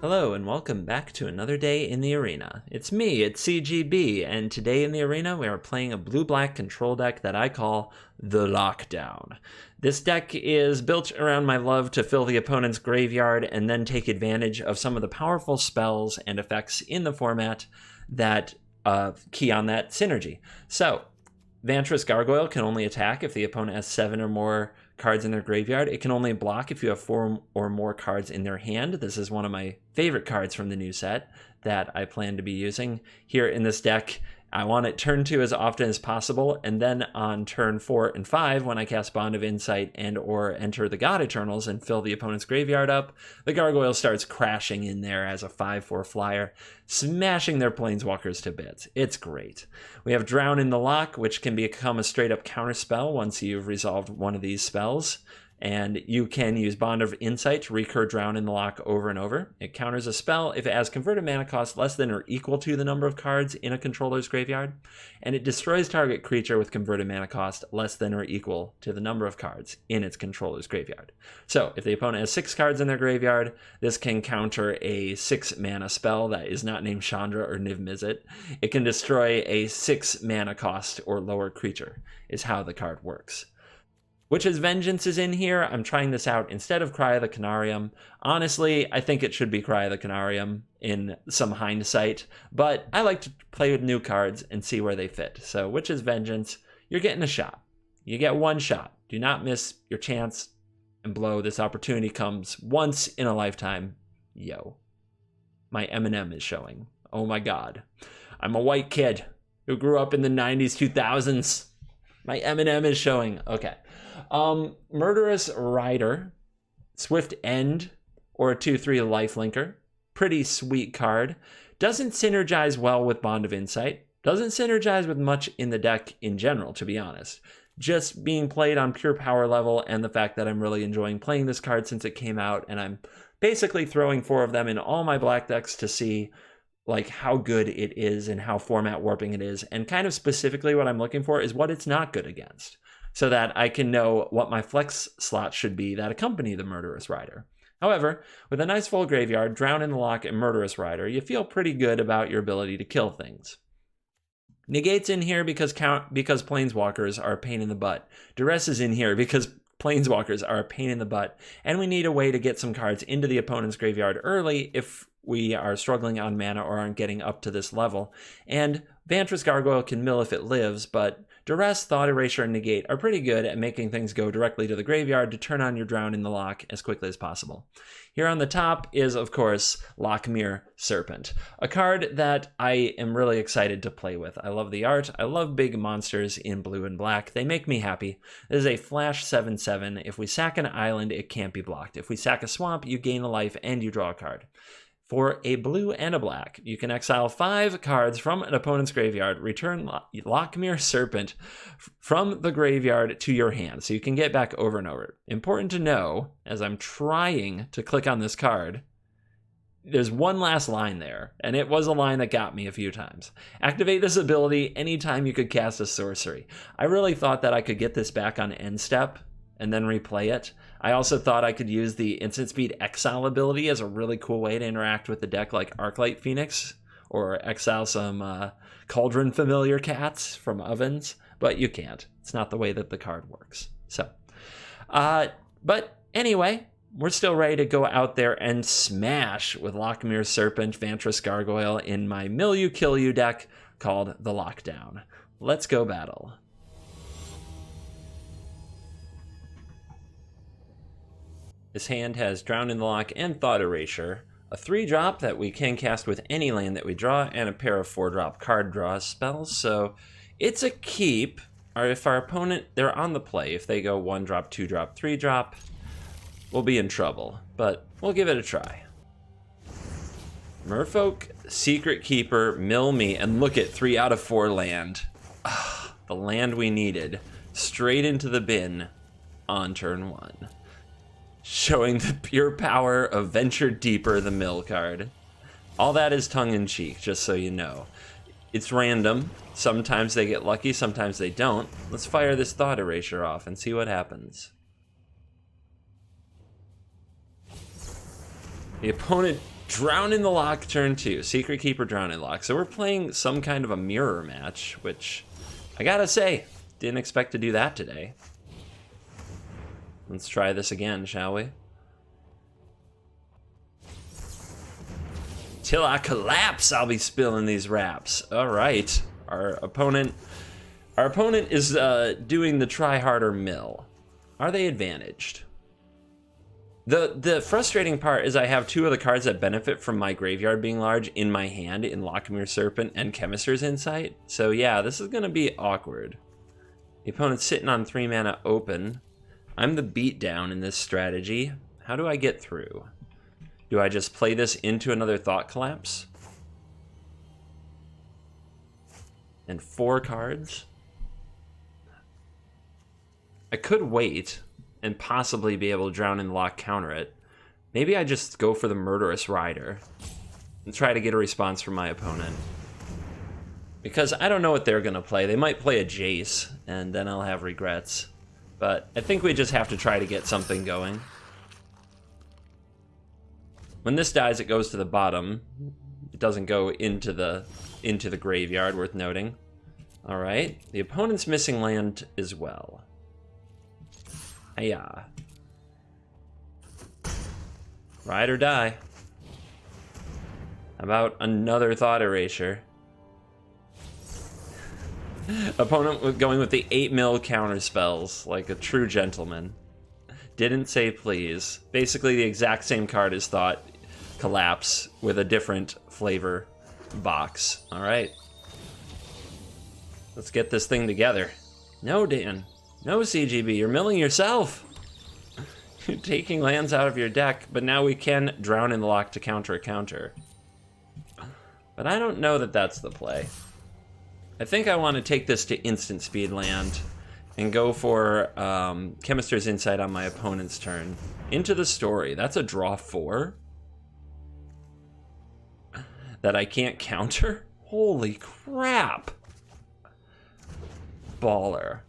Hello and welcome back to another day in the arena. It's me, it's CGB, and today in the arena we are playing a blue-black control deck that I call the Lockdown. This deck is built around my love to fill the opponent's graveyard and then take advantage of some of the powerful spells and effects in the format that key on that synergy. So, Esports Gargoyle can only attack if the opponent has 7 or more cards in their graveyard. It can only block if you have 4 or more cards in their hand. This is one of my favorite cards from the new set that I plan to be using here in this deck. I want it turn 2 as often as possible, and then on turn 4 and 5, when I cast Bond of Insight and or enter the God Eternals and fill the opponent's graveyard up, the Gargoyle starts crashing in there as a 5/4 flyer, smashing their planeswalkers to bits. It's great. We have Drown in the Loch, which can become a straight-up counterspell once you've resolved one of these spells. And you can use Bond of Insight to recur Drown in the Loch over and over. It counters a spell if it has converted mana cost less than or equal to the number of cards in a controller's graveyard. And it destroys target creature with converted mana cost less than or equal to the number of cards in its controller's graveyard. So if the opponent has 6 cards in their graveyard, this can counter a 6 mana spell that is not named Chandra or Niv Mizzet. It can destroy a 6 mana cost or lower creature, is how the card works. Witch's Vengeance is in here. I'm trying this out instead of Cry of the Canarium. Honestly, I think it should be Cry of the Canarium in some hindsight, but I like to play with new cards and see where they fit. So Witch's Vengeance, you're getting a shot. You get one shot. Do not miss your chance and blow. This opportunity comes once in a lifetime. Yo. My M&M is showing. Oh my god. I'm a white kid who grew up in the 90s, 2000s. My M&M is showing. Okay. Murderous Rider, Swift End, or a 2/3 lifelinker. Pretty sweet card. Doesn't synergize well with Bond of Insight. Doesn't synergize with much in the deck in general, to be honest. Just being played on pure power level and the fact that I'm really enjoying playing this card since it came out, and I'm basically throwing 4 of them in all my black decks to see like how good it is and how format warping it is, and kind of specifically what I'm looking for is what it's not good against, so that I can know what my flex slots should be that accompany the Murderous Rider. However, with a nice full graveyard, Drown in the Loch, and Murderous Rider, you feel pretty good about your ability to kill things. Negate's in here because Planeswalkers are a pain in the butt. Duress is in here because Planeswalkers are a pain in the butt, and we need a way to get some cards into the opponent's graveyard early if we are struggling on mana or aren't getting up to this level. And Esports Gargoyle can mill if it lives, but Duress, Thought Erasure, and Negate are pretty good at making things go directly to the graveyard to turn on your Drown in the Loch as quickly as possible. Here on the top is, of course, Lochmere Serpent, a card that I am really excited to play with. I love the art. I love big monsters in blue and black. They make me happy. This is a flash 7/7. If we sack an island, it can't be blocked. If we sack a swamp, you gain a life and you draw a card. For a blue and a black, you can exile 5 cards from an opponent's graveyard, return Lochmere Serpent from the graveyard to your hand, so you can get back over and over. Important to know, as I'm trying to click on this card, there's one last line there, and it was a line that got me a few times. Activate this ability anytime you could cast a sorcery. I really thought that I could get this back on end step and then replay it. I also thought I could use the instant speed exile ability as a really cool way to interact with the deck, like Arclight Phoenix, or exile some Cauldron Familiar Cats from Ovens, but you can't. It's not the way that the card works. So, but anyway, we're still ready to go out there and smash with Lochmere Serpent, Esports Gargoyle in my Mill You Kill You deck called the Lockdown. Let's go battle. This hand has Drown in the Loch and Thought Erasure, a 3-drop that we can cast with any land that we draw, and a pair of 4-drop card draw spells, so it's a keep. Or if our opponent, they're on the play, if they go 1-drop, 2-drop, 3-drop, we'll be in trouble, but we'll give it a try. Merfolk, Secret Keeper, mill me, and look at 3 out of 4 land. The land we needed, straight into the bin on turn 1. Showing the pure power of Venture Deeper, the mill card. All that is tongue-in-cheek, just so you know. It's random. Sometimes they get lucky, sometimes they don't. Let's fire this Thought Erasure off and see what happens. The opponent Drown in the Loch, turn 2. Secret Keeper, Drown in Loch. So we're playing some kind of a mirror match, which I gotta say, didn't expect to do that today. Let's try this again, shall we? Till I collapse, I'll be spilling these raps. All right, our opponent is doing the try harder mill. Are they advantaged? The frustrating part is I have 2 of the cards that benefit from my graveyard being large in my hand in Lochmere Serpent and Chemist's Insight. So yeah, this is gonna be awkward. The opponent's sitting on 3 mana open. I'm the beatdown in this strategy. How do I get through? Do I just play this into another Thought Collapse? And 4 cards? I could wait and possibly be able to Drown in the Loch, counter it. Maybe I just go for the Murderous Rider and try to get a response from my opponent. Because I don't know what they're gonna play. They might play a Jace, and then I'll have regrets. But I think we just have to try to get something going. When this dies, it goes to the bottom. It doesn't go into the graveyard, worth noting. All right, the opponent's missing land as well. Hiya. Ride or die. How about another Thought Erasure? Opponent going with the 8 counter spells, like a true gentleman. Didn't say please. Basically the exact same card as Thought Collapse with a different flavor box. All right. Let's get this thing together. No, Dan. No, CGB. You're milling yourself. You're taking lands out of your deck, but now we can Drown in the Loch to counter a counter. But I don't know that that's the play. I think I want to take this to instant speed land and go for Chemist's Insight on my opponent's turn. Into the Story. That's a draw 4 that I can't counter? Holy crap. Baller.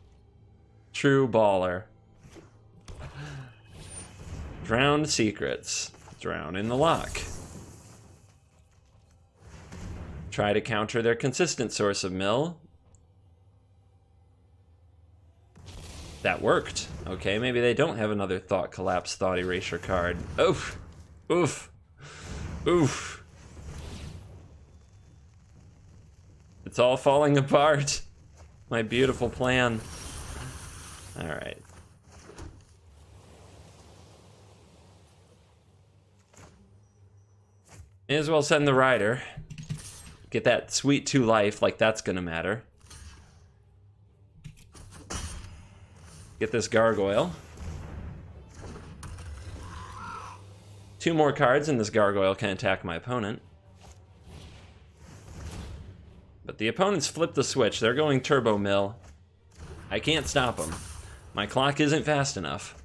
True baller. Drowned Secrets. Drown in the Loch. Try to counter their consistent source of mill. That worked. Okay, maybe they don't have another Thought Collapse, Thought Erasure card. Oof. Oof. Oof. It's all falling apart. My beautiful plan. All right. May as well send the Rider. Get that sweet 2 life, like that's gonna matter. Get this Gargoyle. 2 more cards and this Gargoyle can attack my opponent. But the opponents flipped the switch. They're going Turbo Mill. I can't stop them. My clock isn't fast enough.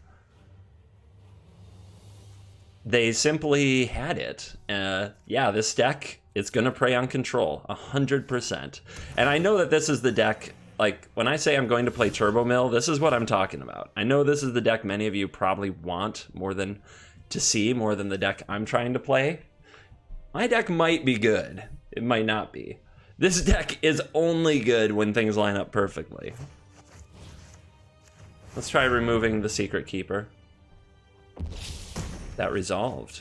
They simply had it. Yeah, this deck, it's gonna prey on control, 100%. And I know that this is the deck, like, when I say I'm going to play Turbo Mill, this is what I'm talking about. I know this is the deck many of you probably want more than the deck I'm trying to play. My deck might be good. It might not be. This deck is only good when things line up perfectly. Let's try removing the Secret Keeper. That resolved.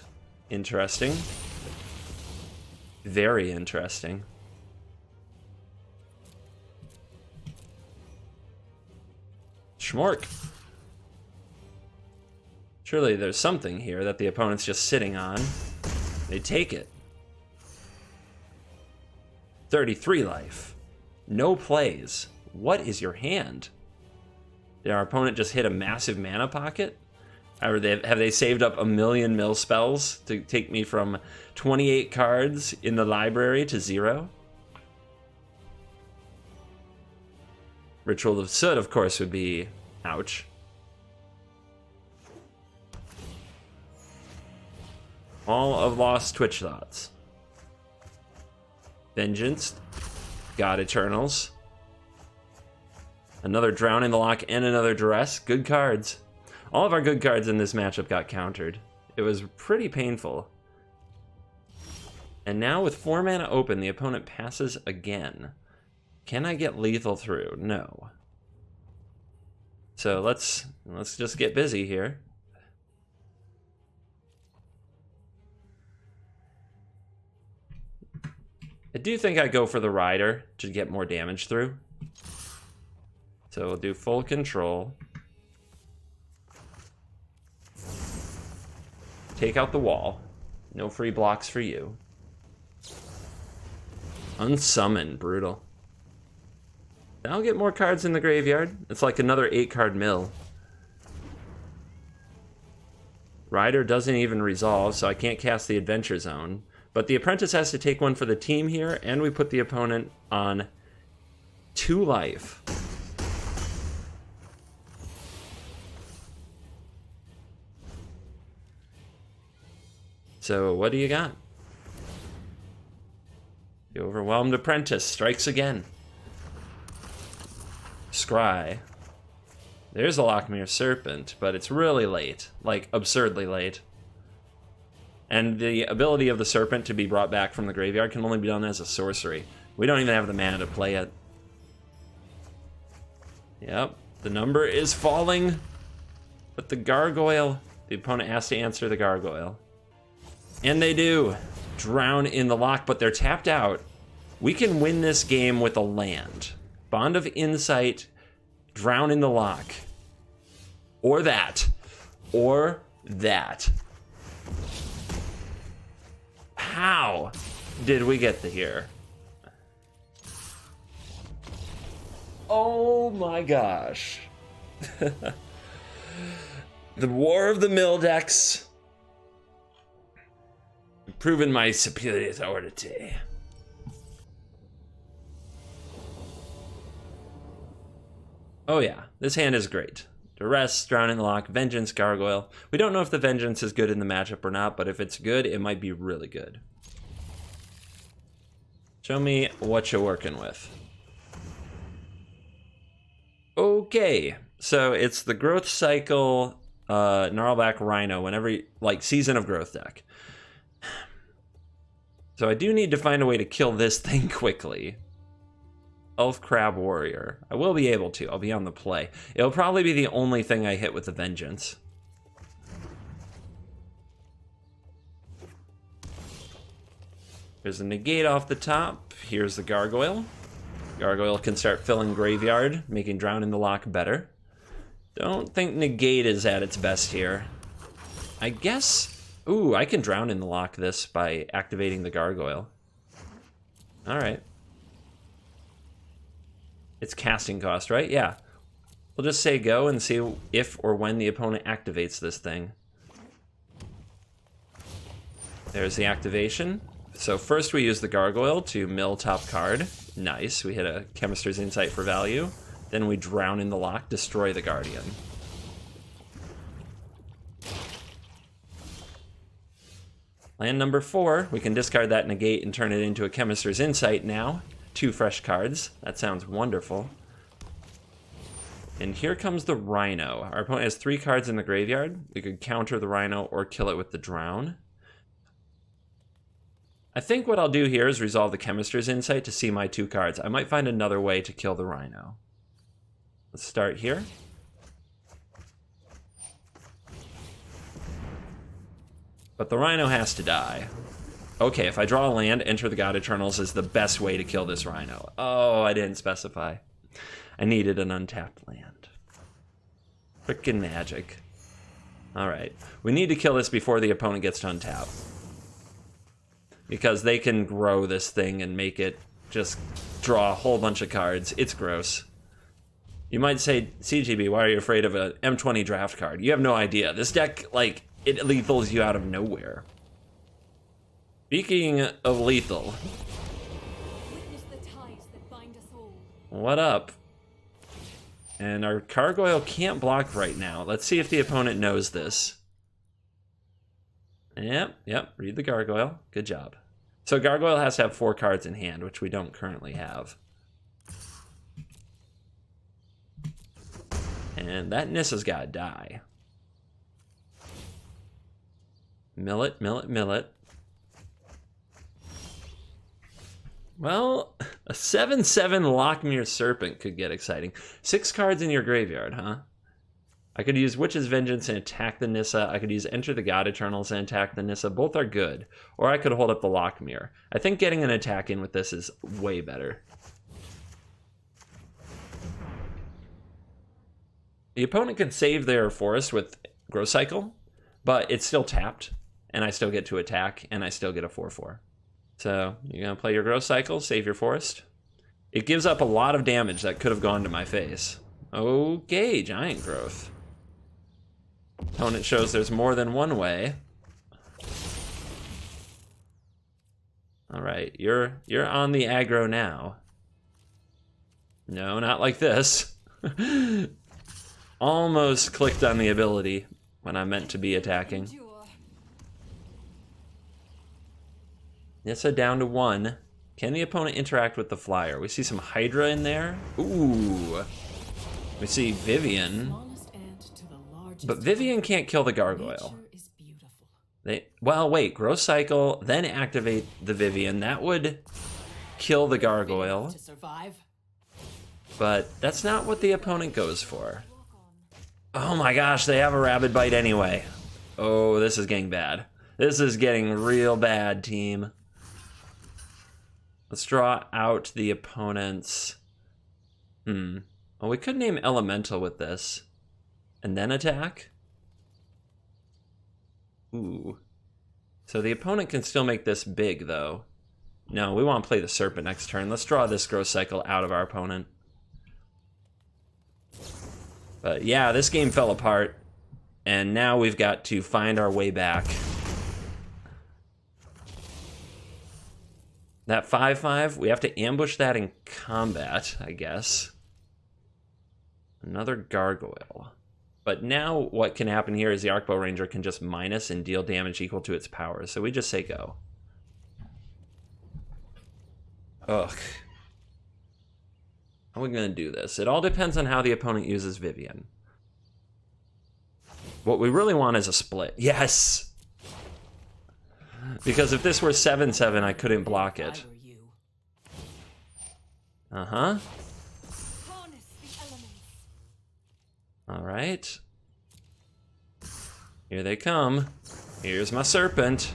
Interesting. Very interesting. Schmork. Surely there's something here that the opponent's just sitting on. They take it. 33 life. No plays. What is your hand? Did our opponent just hit a massive mana pocket? Or have they saved up 1,000,000 mill spells to take me from 28 cards in the library to 0? Ritual of Soot, of course, would be ouch. All of Lost Twitch Thoughts. Vengeance. God Eternals. Another Drown in the Loch and another Duress. Good cards. All of our good cards in this matchup got countered. It was pretty painful. And now with 4 mana open, the opponent passes again. Can I get lethal through? No. So let's just get busy here. I do think I go for the Rider to get more damage through. So we'll do full control. Take out the wall. No free blocks for you. Unsummon, brutal. I'll get more cards in the graveyard. It's like another 8-card mill. Rider doesn't even resolve, so I can't cast the Adventure Zone. But the Apprentice has to take one for the team here, and we put the opponent on 2 life. So what do you got? The Overwhelmed Apprentice strikes again. Scry. There's a Lochmere Serpent, but it's really late. Like, absurdly late. And the ability of the Serpent to be brought back from the graveyard can only be done as a sorcery. We don't even have the mana to play it. Yep, the number is falling. But the Gargoyle, the opponent has to answer the Gargoyle. And they do. Drown in the Loch, but they're tapped out. We can win this game with a land. Bond of Insight, drown in the Loch. Or that. Or that. How did we get to here? Oh my gosh. The War of the Mill decks. Proven my superiority. Oh yeah, this hand is great. Duress, Drown in the Loch, Vengeance, Gargoyle. We don't know if the Vengeance is good in the matchup or not, but if it's good, it might be really good. Show me what you're working with. Okay, so it's the Growth Cycle, Gnarlback Rhino, whenever, like, Season of Growth deck. So I do need to find a way to kill this thing quickly. Elf Crab Warrior. I will be able to. I'll be on the play. It'll probably be the only thing I hit with the Vengeance. There's a negate off the top. Here's the Gargoyle. Gargoyle can start filling graveyard, making Drown in the Loch better. Don't think negate is at its best here. I guess... Ooh, I can Drown in the Loch this by activating the Gargoyle. Alright. It's casting cost, right? Yeah. We'll just say go and see if or when the opponent activates this thing. There's the activation. So first we use the Gargoyle to mill top card. Nice, we hit a Chemist's Insight for value. Then we Drown in the Loch, destroy the Guardian. Land number 4, we can discard that negate and turn it into a Chemist's Insight now. 2 fresh cards, that sounds wonderful. And here comes the Rhino. Our opponent has 3 cards in the graveyard. We could counter the Rhino or kill it with the Drown. I think what I'll do here is resolve the Chemist's Insight to see my 2 cards. I might find another way to kill the Rhino. Let's start here. But the Rhino has to die. Okay, if I draw a land, enter the God Eternals is the best way to kill this Rhino. Oh, I didn't specify. I needed an untapped land. Frickin' magic. Alright, we need to kill this before the opponent gets to untap. Because they can grow this thing and make it just draw a whole bunch of cards. It's gross. You might say, CGB, why are you afraid of a M20 draft card? You have no idea. This deck, like, it lethals you out of nowhere. Speaking of lethal. What up? And our Gargoyle can't block right now. Let's see if the opponent knows this. Yep, read the Gargoyle. Good job. So Gargoyle has to have 4 cards in hand, which we don't currently have. And that Nissa's gotta die. Mill it, mill it, mill it. Well, a 7/7 Lochmere Serpent could get exciting. 6 cards in your graveyard, huh? I could use Witch's Vengeance and attack the Nissa. I could use Enter the God Eternals and attack the Nissa. Both are good. Or I could hold up the Lochmere. I think getting an attack in with this is way better. The opponent can save their forest with Growth Cycle, but it's still tapped, and I still get to attack, and I still get a 4/4. So you're going to play your Growth Cycle, save your forest. It gives up a lot of damage that could have gone to my face. Okay, Giant Growth. Opponent shows there's more than one way. All right, you're on the aggro now. No, not like this. Almost clicked on the ability when I meant to be attacking. Nissa down to 1. Can the opponent interact with the flyer? We see some Hydra in there. Ooh. We see Vivian. But Vivian can't kill the Gargoyle. Well, wait. Growth Cycle, then activate the Vivian. That would kill the Gargoyle. But that's not what the opponent goes for. Oh my gosh, they have a Rabid Bite anyway. Oh, this is getting bad. This is getting real bad, team. Let's draw out the opponent's... Well, we could name Elemental with this. And then attack? Ooh. So the opponent can still make this big, though. No, we want to play the Serpent next turn. Let's draw this Growth Cycle out of our opponent. But yeah, this game fell apart. And now we've got to find our way back. That 5/5, we have to ambush that in combat, I guess. Another Gargoyle. But now what can happen here is the Arcbow Ranger can just minus and deal damage equal to its power. So we just say go. Ugh. How are we going to do this? It all depends on how the opponent uses Vivian. What we really want is a split. Yes! Because if this were 7/7, I couldn't block it. Uh-huh. Alright. Here they come. Here's my Serpent.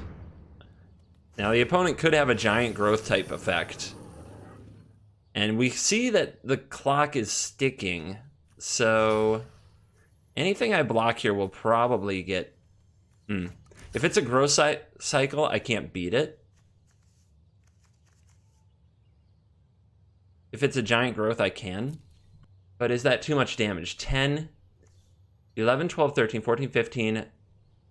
Now the opponent could have a Giant Growth type effect. And we see that the clock is sticking. So anything I block here will probably get... If it's a Growth Cycle, I can't beat it. If it's a Giant Growth, I can. But is that too much damage? 10, 11, 12, 13, 14, 15,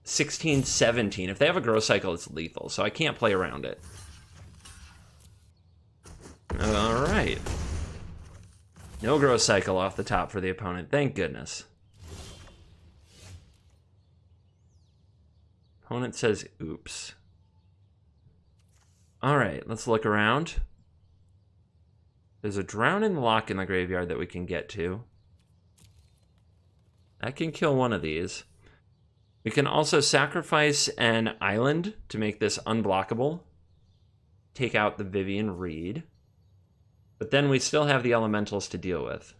16, 17. If they have a Growth Cycle, it's lethal, so I can't play around it. All right. No Growth Cycle off the top for the opponent. Thank goodness. Opponent says, oops. All right, let's look around. There's a Drown in Loch in the graveyard that we can get to. I can kill one of these. We can also sacrifice an island to make this unblockable. Take out the Vivian Reed. But then we still have the elementals to deal with.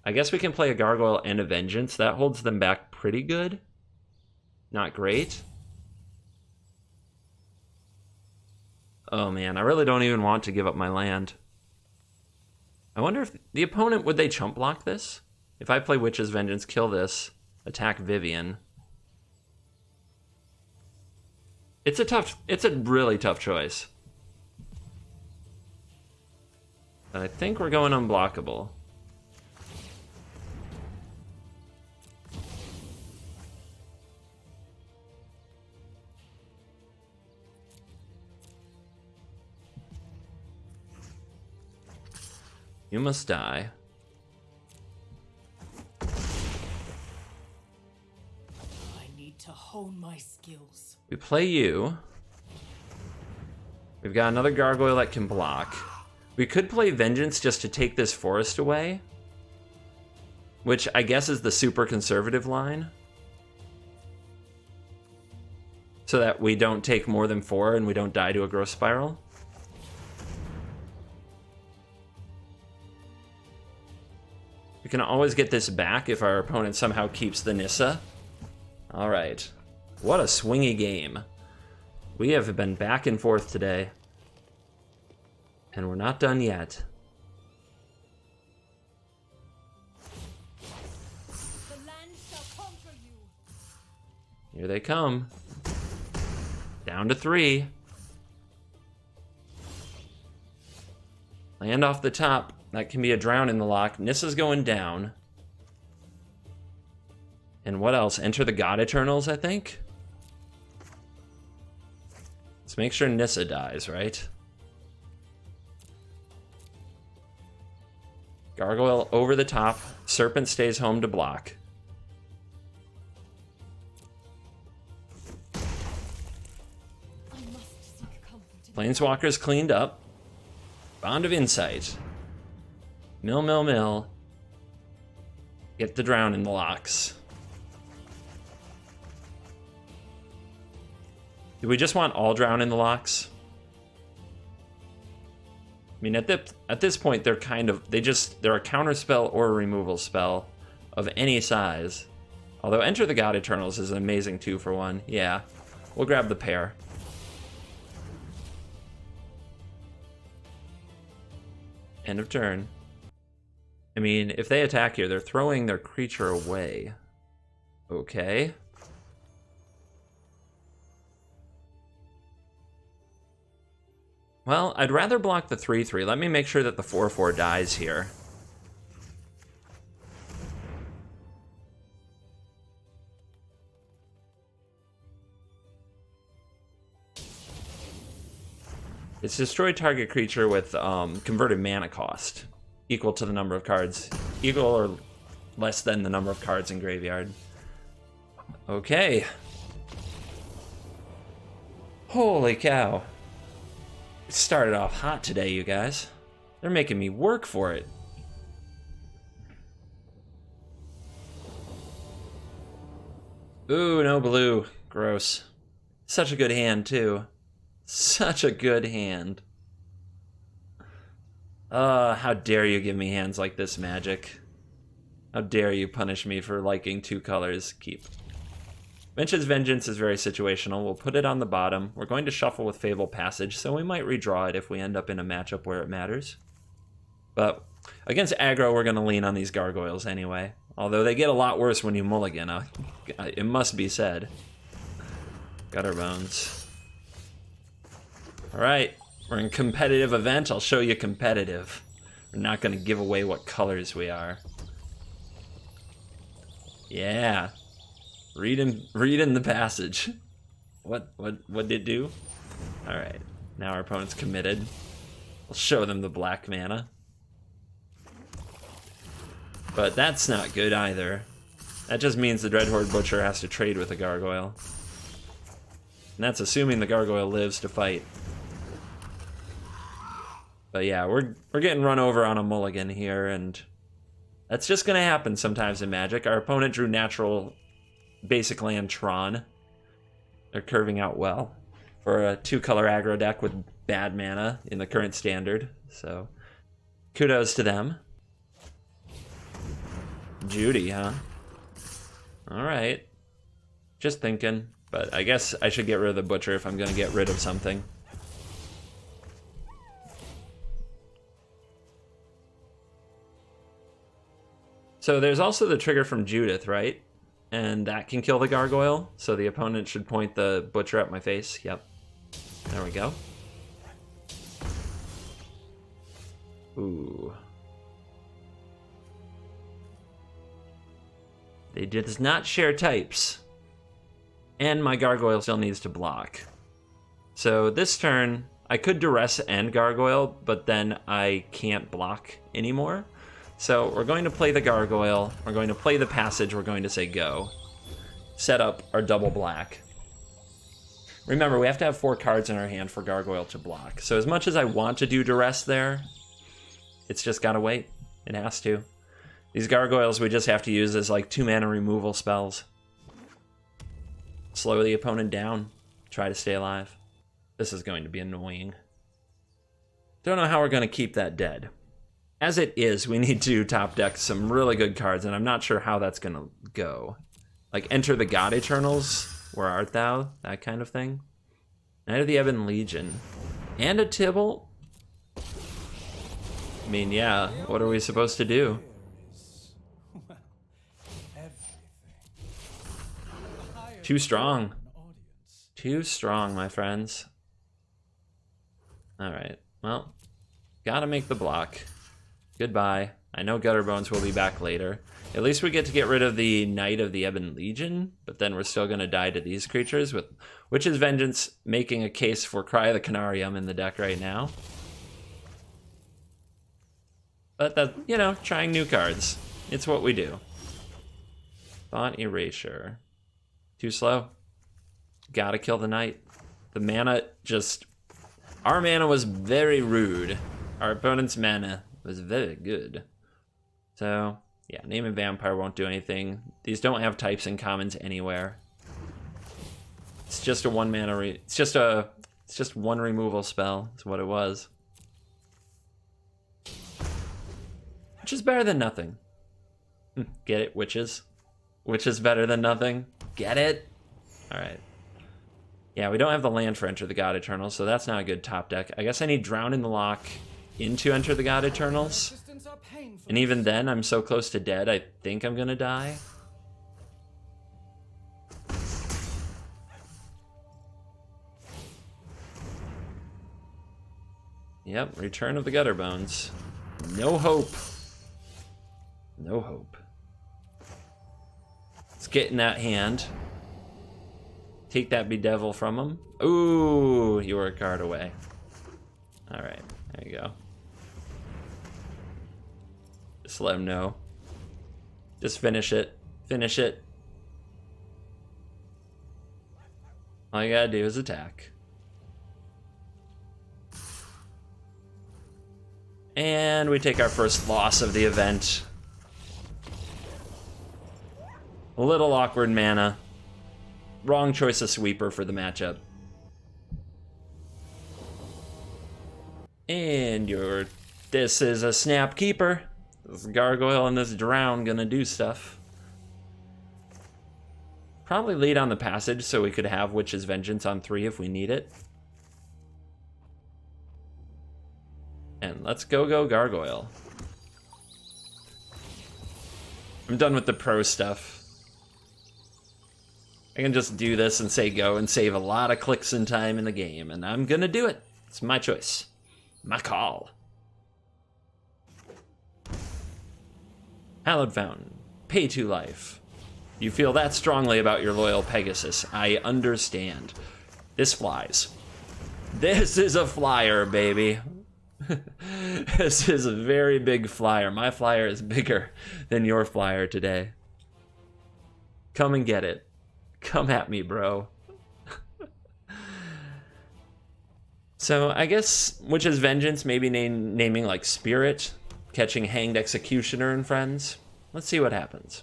I guess we can play a Gargoyle and a Vengeance. That holds them back pretty good. Not great. Oh man, I really don't even want to give up my land. I wonder if the opponent, would they chump block this? If I play Witch's Vengeance, kill this, attack Vivian. It's a really tough choice. But I think we're going unblockable. You must die. I need to hone my skills. We play you. We've got another Gargoyle that can block. We could play Vengeance just to take this forest away, which I guess is the super conservative line. So that we don't take more than 4 and we don't die to a Growth Spiral. We can always get this back if our opponent somehow keeps the Nissa. All right. What a swingy game. We have been back and forth today. And we're not done yet. The land shall conquer you. Here they come. Down to 3. Land off the top. That can be a drown in the lock. Nissa's going down. And what else? Enter the God Eternals, I think? Let's make sure Nissa dies, right? Gargoyle over the top. Serpent stays home to block. I must seek comfort in Planeswalker's cleaned up. Bond of Insight. Mill, mill, mill. Get the drown in the locks. Do we just want all drown in the locks? I mean, at this point, they're kind of... They're a counter spell or a removal spell of any size. Although Enter the God Eternals is an amazing 2-for-1. Yeah, we'll grab the pair. End of turn. I mean, if they attack here, they're throwing their creature away. Okay. Well, I'd rather block the 3/3. Let me make sure that the 4/4 dies here. It's destroy target creature with converted mana cost, equal to the number of cards, equal or less than the number of cards in graveyard. Okay. Holy cow. It started off hot today, you guys. They're making me work for it. Ooh, no blue. Gross. Such a good hand, too. Such a good hand. How dare you give me hands like this, Magic? How dare you punish me for liking 2 colors? Keep. Vengeance Vengeance is very situational. We'll put it on the bottom. We're going to shuffle with Fable Passage, so we might redraw it if we end up in a matchup where it matters. But against aggro, we're going to lean on these gargoyles anyway. Although they get a lot worse when you mulligan, it must be said. Gutter Bones. Alright, we're in competitive event. I'll show you competitive. We're not going to give away what colors we are. Yeah. Read in the passage. What did it do? Alright, now our opponent's committed. We'll show them the black mana. But that's not good either. That just means the Dreadhorde Butcher has to trade with a gargoyle. And that's assuming the gargoyle lives to fight. But yeah, we're getting run over on a mulligan here, and that's just gonna happen sometimes in Magic. Our opponent drew natural basic land Tron. They're curving out well for a 2-color aggro deck with bad mana in the current standard. So kudos to them. Judy, huh? Alright. Just thinking. But I guess I should get rid of the Butcher if I'm gonna get rid of something. So there's also the trigger from Judith, right? And that can kill the gargoyle, so the opponent should point the Butcher at my face. Yep. There we go. Ooh. They does not share types. And my gargoyle still needs to block. So this turn, I could duress and gargoyle, but then I can't block anymore. So we're going to play the gargoyle, we're going to play the passage, we're going to say go. Set up our double black. Remember, we have to have 4 cards in our hand for gargoyle to block. So as much as I want to do duress there, it's just gotta wait. It has to. These gargoyles we just have to use as like 2-mana removal spells. Slow the opponent down, try to stay alive. This is going to be annoying. Don't know how we're gonna keep that dead. As it is, we need to top deck some really good cards, and I'm not sure how that's going to go. Like, enter the God Eternals, where art thou? That kind of thing. Knight of the Ebon Legion. And a Tybalt? I mean, yeah, what are we supposed to do? Too strong. Too strong, my friends. Alright, well, gotta make the block. Goodbye. I know Gutterbones will be back later. At least we get to get rid of the Knight of the Ebon Legion, but then we're still gonna die to these creatures, with Witch's Vengeance making a case for Cry of the Canarium in the deck right now. But that, you know, trying new cards. It's what we do. Thought Erasure. Too slow. Gotta kill the Knight. The mana just... Our mana was very rude. Our opponent's mana was very good. So, yeah, Name and Vampire won't do anything. These don't have types and commons anywhere. It's just a one mana it's just one removal spell. That's what it was. Which is better than nothing. Get it, witches? Which is better than nothing? Get it? Alright. Yeah, we don't have the land for Enter the God Eternals, so that's not a good top deck. I guess I need Drown in the Loch into Enter the God Eternals. And even then, I'm so close to dead, I think I'm gonna die. Yep, Return of the Gutterbones. No hope. No hope. Let's get in that hand. Take that Bedevil from him. Ooh, you were a card away. Alright, there you go. Just let him know. Just finish it. Finish it. All you gotta do is attack. And we take our first loss of the event. A little awkward mana. Wrong choice of sweeper for the matchup. And this is a Snap Keeper. This Gargoyle and this Drown gonna do stuff. Probably lead on the passage so we could have Witch's Vengeance on 3 if we need it. And let's go Gargoyle. I'm done with the pro stuff. I can just do this and say go and save a lot of clicks and time in the game, and I'm gonna do it. It's my choice. My call. Hallowed Fountain. Pay 2 life. You feel that strongly about your loyal Pegasus. I understand. This flies. This is a flyer, baby. This is a very big flyer. My flyer is bigger than your flyer today. Come and get it. Come at me, bro. So I guess Witch's Vengeance, maybe naming like Spirit, catching Hanged Executioner and friends. Let's see what happens.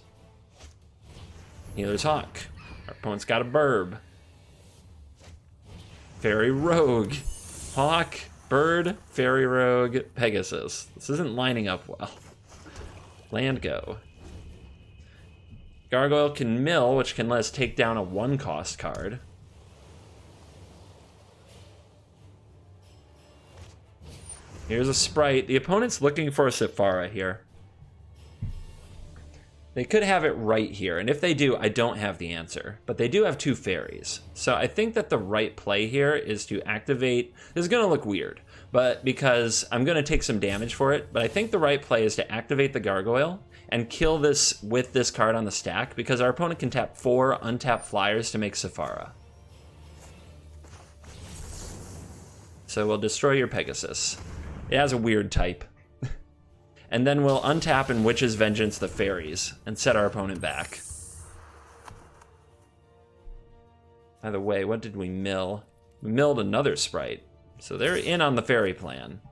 Healer's Hawk. Our opponent's got a Burb. Fairy Rogue. Hawk, Bird, Fairy Rogue, Pegasus. This isn't lining up well. Land go. Gargoyle can mill, which can let us take down a 1-cost card. Here's a Sprite. The opponent's looking for a Sephara here. They could have it right here, and if they do, I don't have the answer. But they do have 2 fairies. So I think that the right play here is to activate... This is going to look weird, but because I'm going to take some damage for it, but I think the right play is to activate the Gargoyle and kill this with this card on the stack, because our opponent can tap 4 untapped flyers to make Sephara. So we'll destroy your Pegasus. It has a weird type. And then we'll untap and Witch's Vengeance the fairies and set our opponent back. By the way, what did we mill? We milled another Sprite. So they're in on the fairy plan.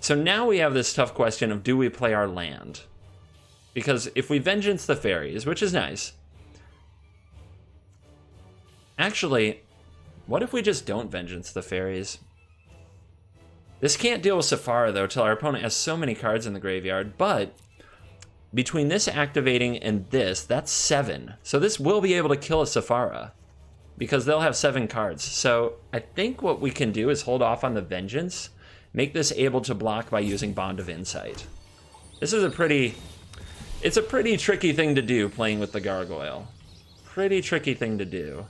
So now we have this tough question of, do we play our land? Because if we Vengeance the fairies, which is nice. Actually, What if we just don't Vengeance the fairies? This can't deal with Sephara, though, till our opponent has so many cards in the graveyard, but between this activating and this, that's 7. So this will be able to kill a Sephara, because they'll have 7 cards. So I think what we can do is hold off on the Vengeance, make this able to block by using Bond of Insight. This is it's a pretty tricky thing to do, playing with the Gargoyle. Pretty tricky thing to do.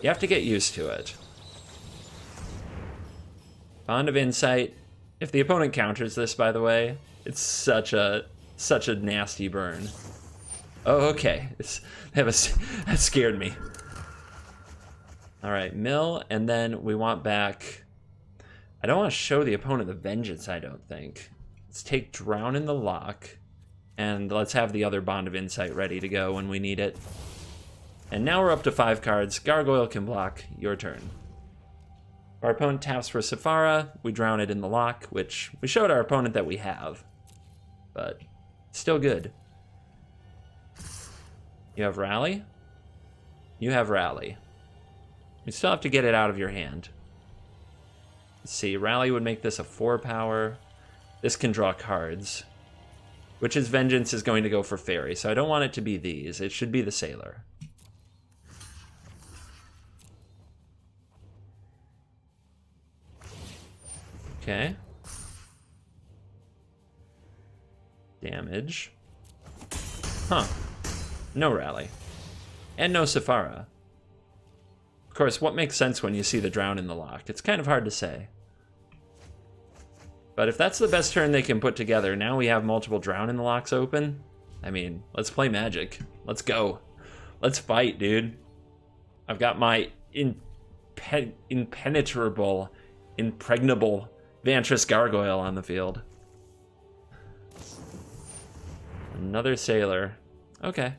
You have to get used to it. Bond of Insight. If the opponent counters this, by the way, it's such a nasty burn. Oh, okay. That scared me. All right, mill, and then we want back. I don't want to show the opponent the Vengeance, I don't think. Let's take Drown in the Loch, and let's have the other Bond of Insight ready to go when we need it. And now we're up to 5 cards. Gargoyle can block. Your turn. Our opponent taps for Sephara. We drown it in the Loch, which we showed our opponent that we have. But still good. You have Rally? You have Rally. You still have to get it out of your hand. Let's see, Rally would make this a 4-power. This can draw cards. Which is Vengeance is going to go for Fairy, so I don't want it to be these. It should be the Sailor. Okay. Damage. Huh. No Rally. And no Sephara. Of course, what makes sense when you see the Drown in the Loch? It's kind of hard to say. But if that's the best turn they can put together, now we have multiple Drown in the Lochs open. I mean, let's play Magic. Let's go. Let's fight, dude. I've got my impenetrable, impregnable Vantress Gargoyle on the field. Another Sailor. Okay.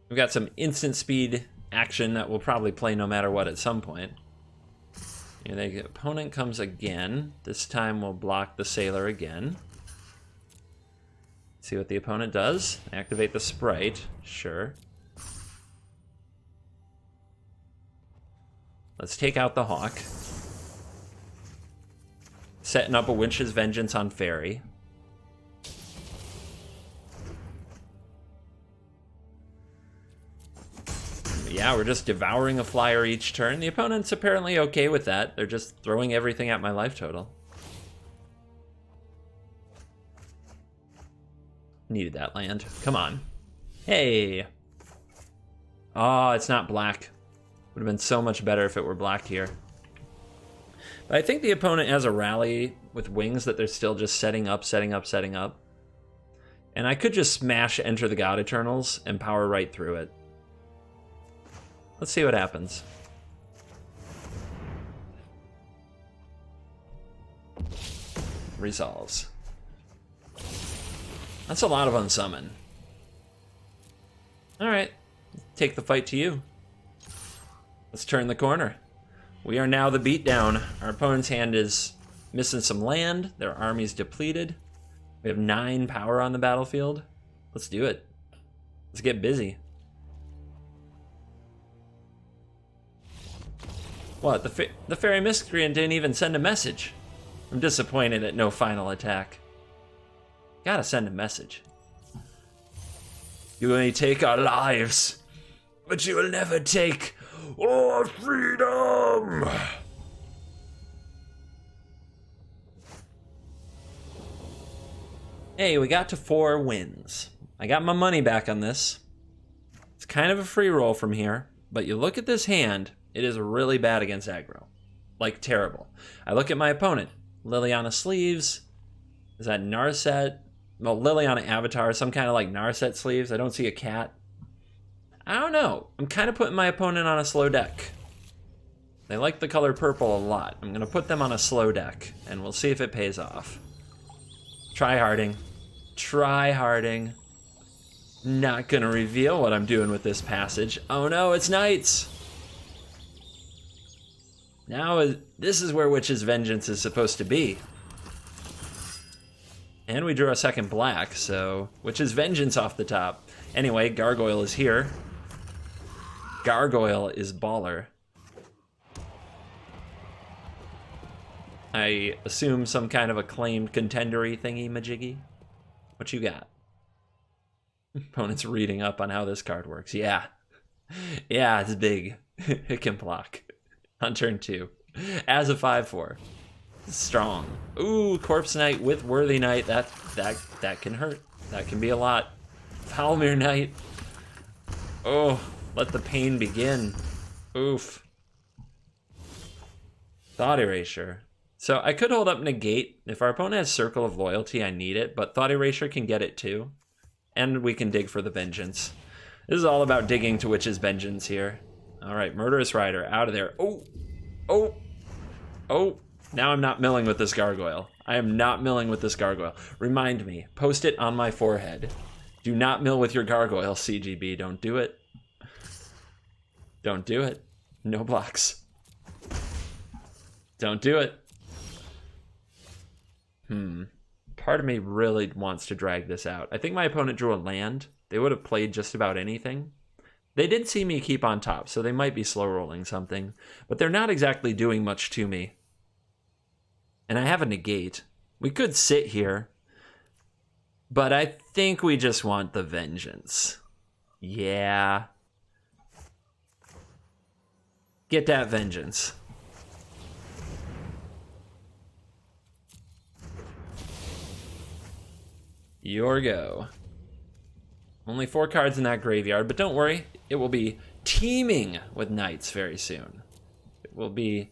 We've got some instant speed action that we'll probably play no matter what at some point. And the opponent comes again. This time we'll block the Sailor again. See what the opponent does. Activate the Sprite. Sure. Let's take out the Hawk. Setting up a Witch's Vengeance on Fairy. Yeah, we're just devouring a flyer each turn. The opponent's apparently okay with that. They're just throwing everything at my life total. Needed that land. Come on. Hey. Oh, it's not black. Would have been so much better if it were black here. But I think the opponent has a Rally with wings that they're still just setting up. And I could just smash Enter the God Eternals and power right through it. Let's see what happens. Resolves. That's a lot of unsummon. Alright, take the fight to you. Let's turn the corner. We are now the beatdown. Our opponent's hand is missing some land. Their army's depleted. We have 9 power on the battlefield. Let's do it. Let's get busy. What? The Fairy Miscreant didn't even send a message. I'm disappointed at no final attack. Gotta send a message. You may take our lives, but you will never take our freedom! Hey, we got to 4 wins. I got my money back on this. It's kind of a free roll from here, but you look at this hand, it is really bad against aggro. Like, terrible. I look at my opponent. Liliana Sleeves. Is that Narset? Well, Liliana Avatar, some kind of like Narset sleeves. I don't see a cat. I don't know. I'm kind of putting my opponent on a slow deck. They like the color purple a lot. I'm going to put them on a slow deck, and we'll see if it pays off. Tryharding. Tryharding. Not going to reveal what I'm doing with this passage. Oh no, it's Knights! Now, this is where Witch's Vengeance is supposed to be. And we drew a second black, so Witch's Vengeance off the top. Anyway, Gargoyle is here. Gargoyle is baller. I assume some kind of acclaimed contendery thingy majiggy. What you got? Opponent's reading up on how this card works. Yeah. Yeah, it's big. It can block. On turn 2. As a 5/4. Strong. Ooh, Corpse Knight with Worthy Knight. That can hurt. That can be a lot. Falmir Knight. Oh, let the pain begin. Oof. Thought Erasure. So I could hold up Negate. If our opponent has Circle of Loyalty, I need it, but Thought Erasure can get it too. And we can dig for the Vengeance. This is all about digging to Witch's Vengeance here. Alright, Murderous Rider, out of there. Oh! Oh! Oh! Now I'm not milling with this Gargoyle. I am not milling with this Gargoyle. Remind me, post it on my forehead. Do not mill with your Gargoyle, CGB. Don't do it. Don't do it. No blocks. Don't do it. Part of me really wants to drag this out. I think my opponent drew a land. They would have played just about anything. They did see me keep on top, so they might be slow rolling something. But they're not exactly doing much to me. And I have a negate. We could sit here. But I think we just want the Vengeance. Yeah. Get that Vengeance. Your go. Only 4 cards in that graveyard, but don't worry. It will be teeming with knights very soon. It will be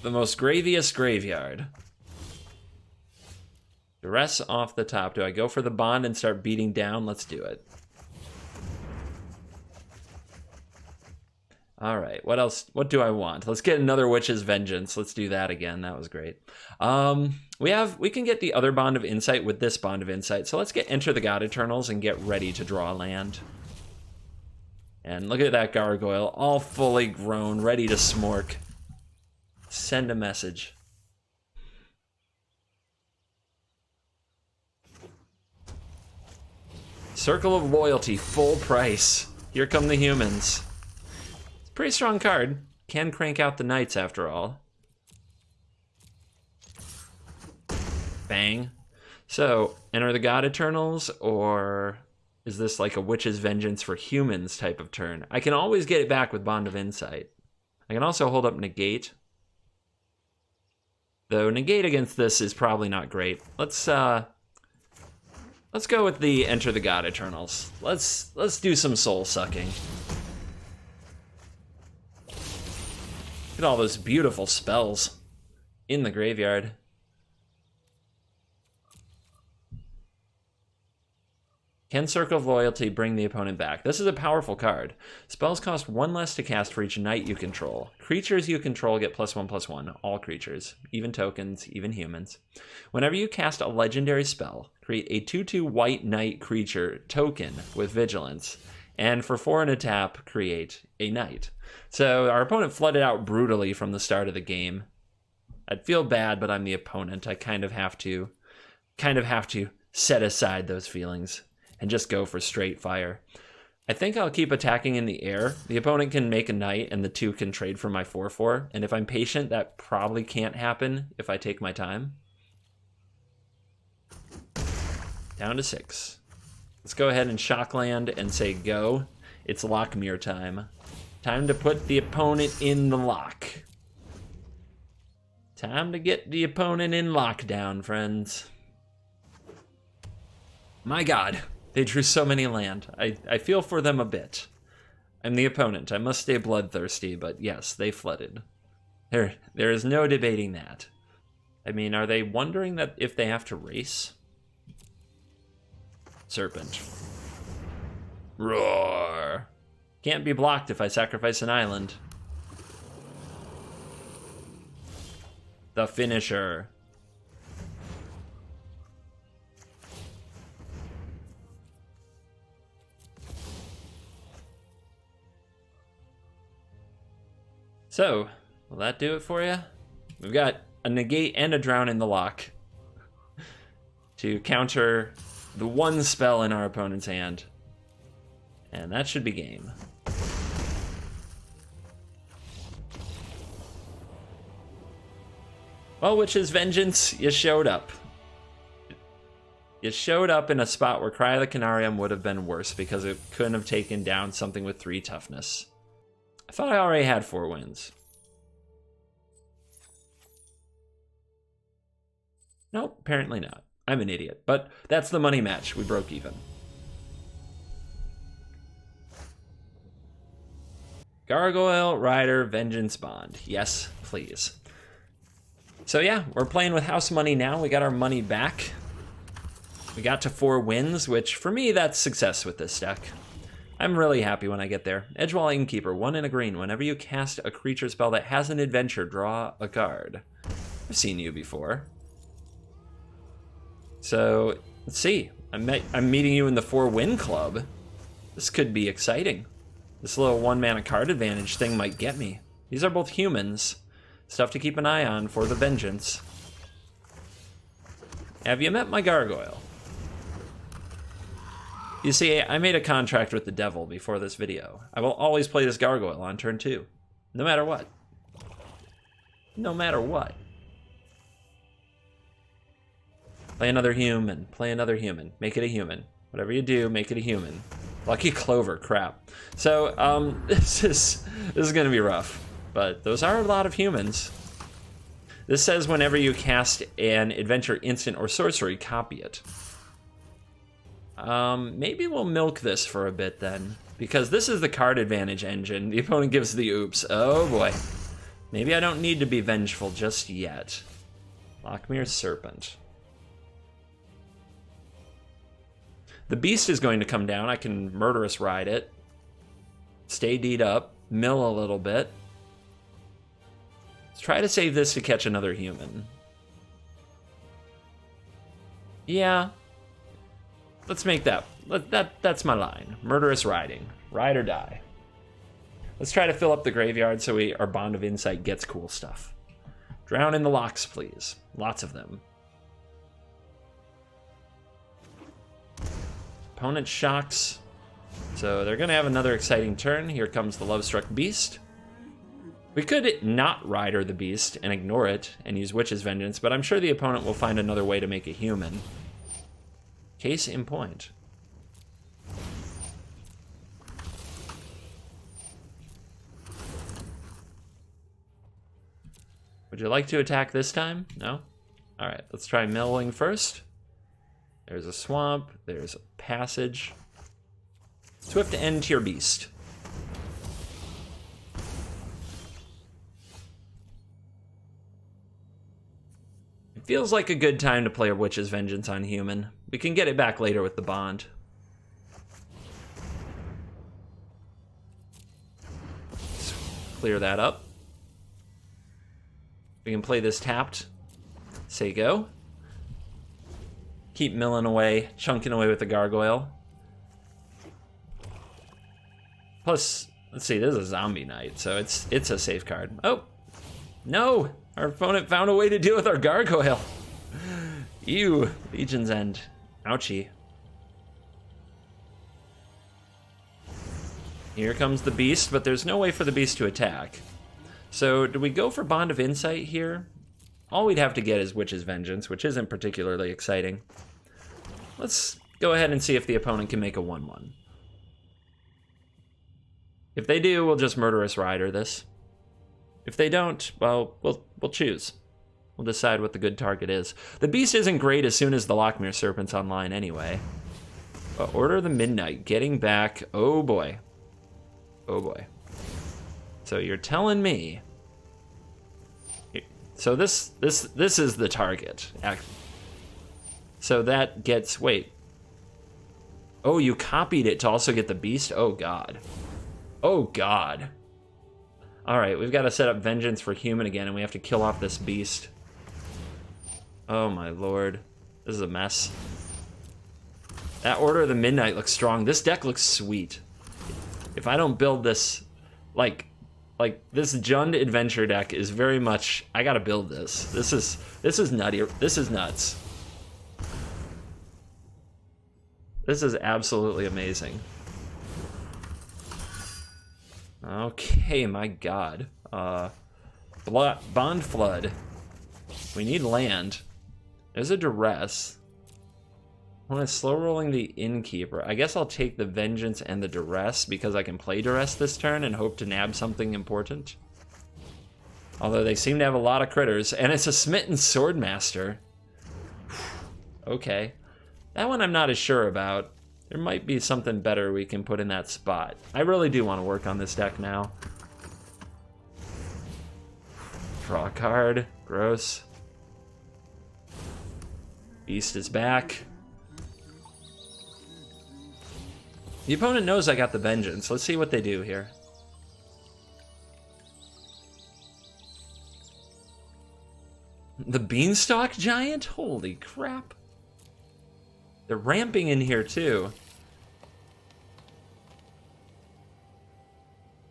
the most graviest graveyard. Duress off the top. Do I go for the bond and start beating down? Let's do it. All right, what else? What do I want? Let's get another Witch's Vengeance. Let's do that again. That was great. We can get the other Bond of Insight with this Bond of Insight. So let's get Enter the God Eternals and get ready to draw land. And look at that Gargoyle, all fully grown, ready to smork. Send a message. Circle of Loyalty, full price. Here come the humans. It's a pretty strong card. Can crank out the knights after all. Bang. So, Enter the God Eternals, or is this like a Witch's Vengeance for humans type of turn? I can always get it back with Bond of Insight. I can also hold up Negate. Though Negate against this is probably not great. Let's go with the Enter the God Eternals. Let's do some soul sucking. Look at all those beautiful spells in the graveyard. Can Circle of Loyalty bring the opponent back? This is a powerful card. Spells cost 1 less to cast for each knight you control. Creatures you control get +1/+1. All creatures, even tokens, even humans. Whenever you cast a legendary spell, create a 2/2 white knight creature token with vigilance. And for 4 and a tap, create a knight. So our opponent flooded out brutally from the start of the game. I'd feel bad, but I'm the opponent. I kind of have to set aside those feelings and just go for straight fire. I think I'll keep attacking in the air. The opponent can make a knight and the 2 can trade for my 4/4. And if I'm patient, that probably can't happen if I take my time. Down to 6. Let's go ahead and shockland and say go. It's Lochmere time. Time to put the opponent in the lock. Time to get the opponent in lockdown, friends. My God. They drew so many land. I feel for them a bit. I'm the opponent. I must stay bloodthirsty, but yes, they flooded. There is no debating that. I mean, are they wondering that if they have to race? Serpent. Roar. Can't be blocked if I sacrifice an island. The finisher. So, will that do it for you? We've got a negate and a drown in the lock to counter the one spell in our opponent's hand. And that should be game. Well, Witch's Vengeance, you showed up. You showed up in a spot where Cry of the Canarium would have been worse because it couldn't have taken down something with 3 toughness. I thought I already had 4 wins. Nope, apparently not. I'm an idiot, but that's the money match. We broke even. Gargoyle, Rider, Vengeance, Bond. Yes, please. So yeah, we're playing with house money now. We got our money back. We got to 4 wins, which for me, that's success with this deck. I'm really happy when I get there. Edgewall Innkeeper, 1 and a green. Whenever you cast a creature spell that has an adventure, draw a card. I've seen you before. So, let's see. I'm meeting you in the 4-win club. This could be exciting. This little 1-mana card advantage thing might get me. These are both humans. Stuff to keep an eye on for the Vengeance. Have you met my Gargoyle? You see, I made a contract with the devil before this video. I will always play this Gargoyle on turn 2. No matter what. No matter what. Play another human. Play another human. Make it a human. Whatever you do, make it a human. Lucky Clover, crap. So, this is gonna be rough. But those are a lot of humans. This says whenever you cast an adventure, instant, or sorcery, copy it. Maybe we'll milk this for a bit then. Because this is the card advantage engine. The opponent gives the oops. Oh boy. Maybe I don't need to be vengeful just yet. Lochmere Serpent. The beast is going to come down. I can Murderous Ride it. Stay D'd up. Mill a little bit. Let's try to save this to catch another human. Yeah. Let's make that. That's my line. Murderous Riding. Ride or die. Let's try to fill up the graveyard so our Bond of Insight gets cool stuff. Drown in the Lochs, please. Lots of them. Opponent shocks. So they're going to have another exciting turn. Here comes the Lovestruck Beast. We could not Rider the Beast and ignore it and use Witch's Vengeance, but I'm sure the opponent will find another way to make a human. Case in point. Would you like to attack this time? No? Alright, let's try milling first. There's a swamp, there's a passage. Swift End to your beast. It feels like a good time to play a Witch's Vengeance on human. We can get it back later with the Bond. Let's clear that up. We can play this tapped. Say go. Keep milling away, chunking away with the Gargoyle. Plus, let's see, this is a Zombie Knight, so it's a safe card. Oh, no! Our opponent found a way to deal with our Gargoyle. Ew, Legion's End. Ouchie. Here comes the Beast, but there's no way for the Beast to attack. So, do we go for Bond of Insight here? All we'd have to get is Witch's Vengeance, which isn't particularly exciting. Let's go ahead and see if the opponent can make a 1/1. If they do, we'll just Murderous Rider this. If they don't, well, we'll choose. We'll decide what the good target is. The Beast isn't great as soon as the Lochmere Serpent's online anyway. But Order of the Midnight, getting back, oh boy. Oh boy. So you're telling me... So this is the target. So that gets, wait. Oh, you copied it to also get the Beast? Oh god. Oh god. Alright, we've got to set up Vengeance for human again, and we have to kill off this Beast. Oh my lord. This is a mess. That Order of the Midnight looks strong. This deck looks sweet. If I don't build this, like this Jund Adventure deck is very much, I gotta build this. This is nutty. This is nuts. This is absolutely amazing. Okay, my god. Bond Flood. We need land. There's a Duress. I want to slow rolling the Innkeeper. I guess I'll take the Vengeance and the Duress because I can play Duress this turn and hope to nab something important. Although they seem to have a lot of critters. And it's a Smitten Swordmaster. Okay. That one I'm not as sure about. There might be something better we can put in that spot. I really do want to work on this deck now. Draw a card. Gross. Beast is back. The opponent knows I got the Vengeance. Let's see what they do here. The Beanstalk Giant? Holy crap. They're ramping in here too.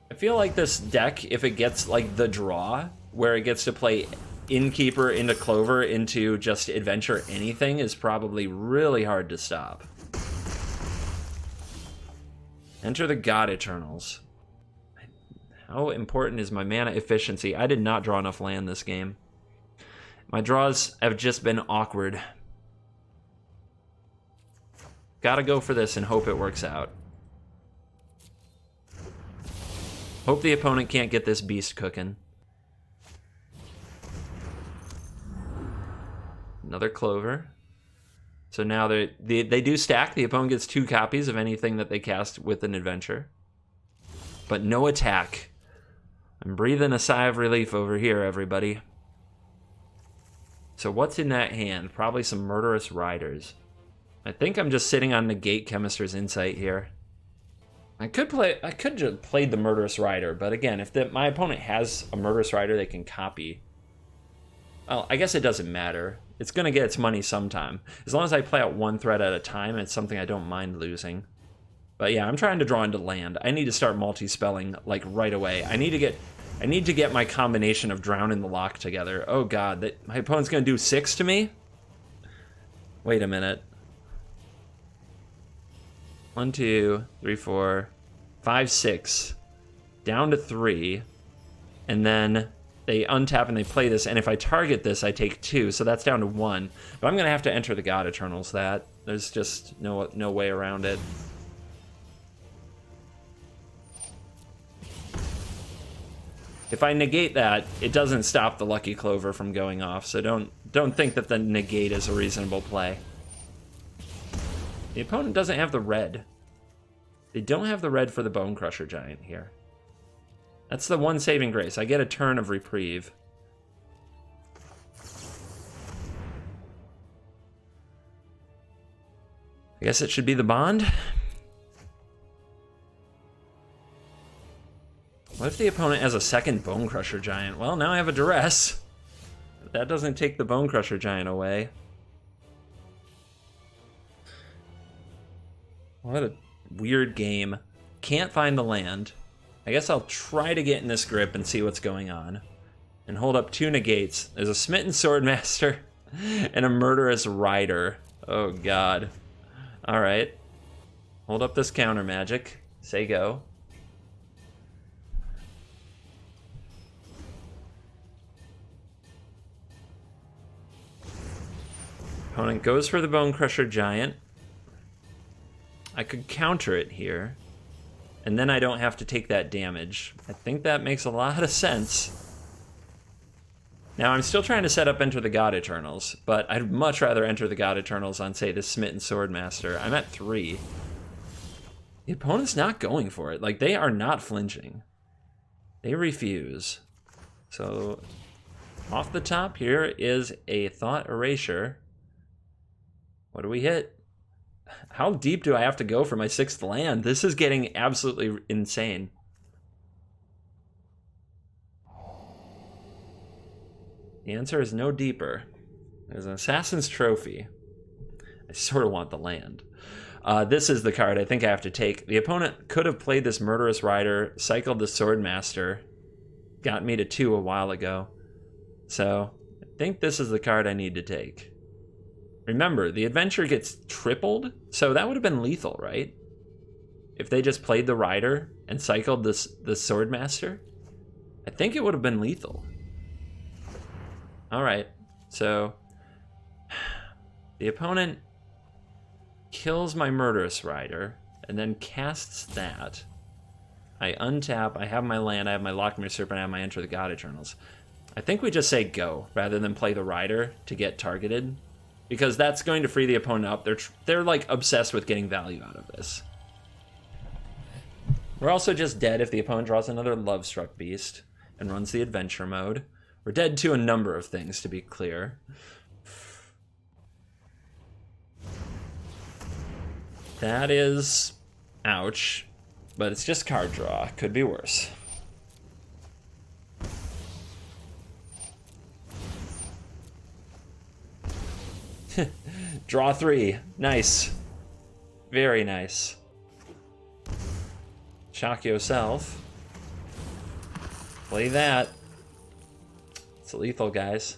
I feel like this deck, if it gets like the draw, where it gets to play Innkeeper into Clover into just Adventure anything, is probably really hard to stop. Enter the God Eternals. How important is my mana efficiency? I did not draw enough land this game. My draws have just been awkward. Gotta go for this and hope it works out. Hope the opponent can't get this beast cooking. Another Clover. So now they do stack. The opponent gets 2 copies of anything that they cast with an adventure. But no attack. I'm breathing a sigh of relief over here, everybody. So what's in that hand? Probably some Murderous Riders. I think I'm just sitting on Negate Chemister's Insight here. I could just play the Murderous Rider, but again, if my opponent has a Murderous Rider they can copy, well, I guess it doesn't matter. It's going to get its money sometime. As long as I play out 1 threat at a time, it's something I don't mind losing. But yeah, I'm trying to draw into land. I need to start multi-spelling like right away. I need to get my combination of Drown and the Loch together. Oh god, my opponent's going to do 6 to me? Wait a minute. 1, 2, 3, 4, 5, 6. Down to 3. And then they untap and they play this, and if I target this, I take 2, so that's down to 1. But I'm going to have to enter the God Eternals that. There's just no way around it. If I negate that, it doesn't stop the Lucky Clover from going off, so don't think that the negate is a reasonable play. The opponent doesn't have the red. They don't have the red for the Bone Crusher Giant here. That's the one saving grace. I get a turn of reprieve. I guess it should be the Bond. What if the opponent has a second Bone Crusher Giant? Well, now I have a Duress. That doesn't take the Bone Crusher Giant away. What a weird game. Can't find the land. I guess I'll try to get in this grip and see what's going on. And hold up 2 negates. There's a Smitten Swordmaster and a Murderous Rider. Oh god. Alright. Hold up this counter magic. Say go. Opponent goes for the Bone Crusher Giant. I could counter it here, and then I don't have to take that damage. I think that makes a lot of sense. Now, I'm still trying to set up Enter the God Eternals, but I'd much rather enter the God Eternals on, say, the Smitten Swordmaster. I'm at 3. The opponent's not going for it. Like, they are not flinching. They refuse. So, off the top here is a Thought Erasure. What do we hit? How deep do I have to go for my 6th land? This is getting absolutely insane. The answer is no deeper. There's an Assassin's Trophy. I sort of want the land. This is the card I think I have to take. The opponent could have played this Murderous Rider, cycled the Swordmaster, got me to 2 a while ago. So I think this is the card I need to take. Remember, the adventure gets tripled, so that would have been lethal, right? if they just played the Rider and cycled the Swordmaster, I think it would have been lethal. All right, so the opponent kills my Murderous Rider and then casts that. I untap, I have my land, I have my Lochmere Serpent, I have my Enter the God Eternals. I think we just say go rather than play the Rider to get targeted, because that's going to free the opponent up. They're like obsessed with getting value out of this. We're also just dead if the opponent draws another Love-Struck Beast and runs the adventure mode. We're dead to a number of things, to be clear. That is ouch, but it's just card draw. Could be worse. Draw 3. Nice. Very nice. Shock yourself. Play that. It's lethal, guys.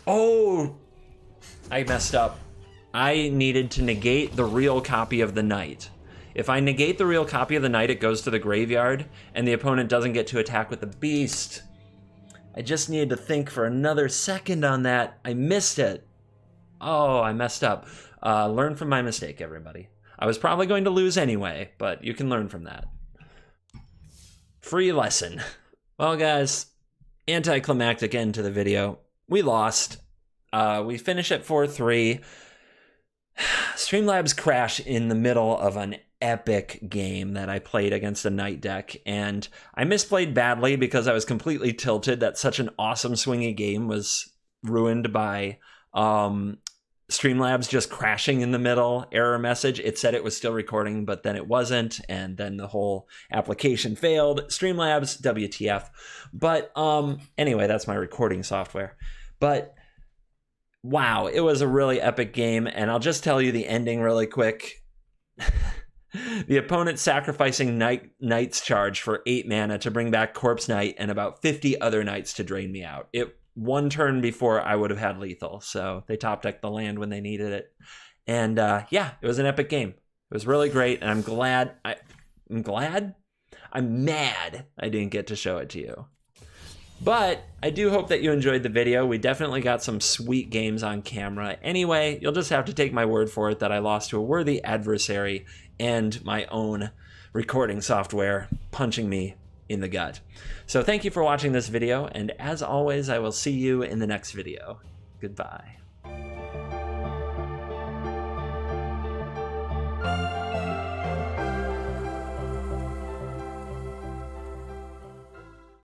Oh! I messed up. I needed to negate the real copy of the knight. If I negate the real copy of the knight, it goes to the graveyard, and the opponent doesn't get to attack with the beast. I just needed to think for another second on that. I missed it. Oh, I messed up. Learn from my mistake, everybody. I was probably going to lose anyway, but you can learn from that. Free lesson. Well, guys, anticlimactic end to the video. We lost. We finish at 4-3. Streamlabs crash in the middle of an epic game that I played against a knight deck, and I misplayed badly because I was completely tilted that such an awesome swingy game was ruined by Streamlabs just crashing in the middle. Error message. It said it was still recording, but then it wasn't, and then the whole application failed. Streamlabs, WTF. But anyway, that's my recording software. But wow, it was a really epic game, and I'll just tell you the ending really quick. The opponent sacrificing Knight's Charge for 8 mana to bring back Corpse Knight and about 50 other knights to drain me out. It one turn before I would have had lethal, so they top decked the land when they needed it. And yeah, it was an epic game. It was really great, and I'm mad I didn't get to show it to you. But I do hope that you enjoyed the video. We definitely got some sweet games on camera. Anyway, you'll just have to take my word for it that I lost to a worthy adversary and my own recording software punching me in the gut. So thank you for watching this video, and as always, I will see you in the next video. Goodbye.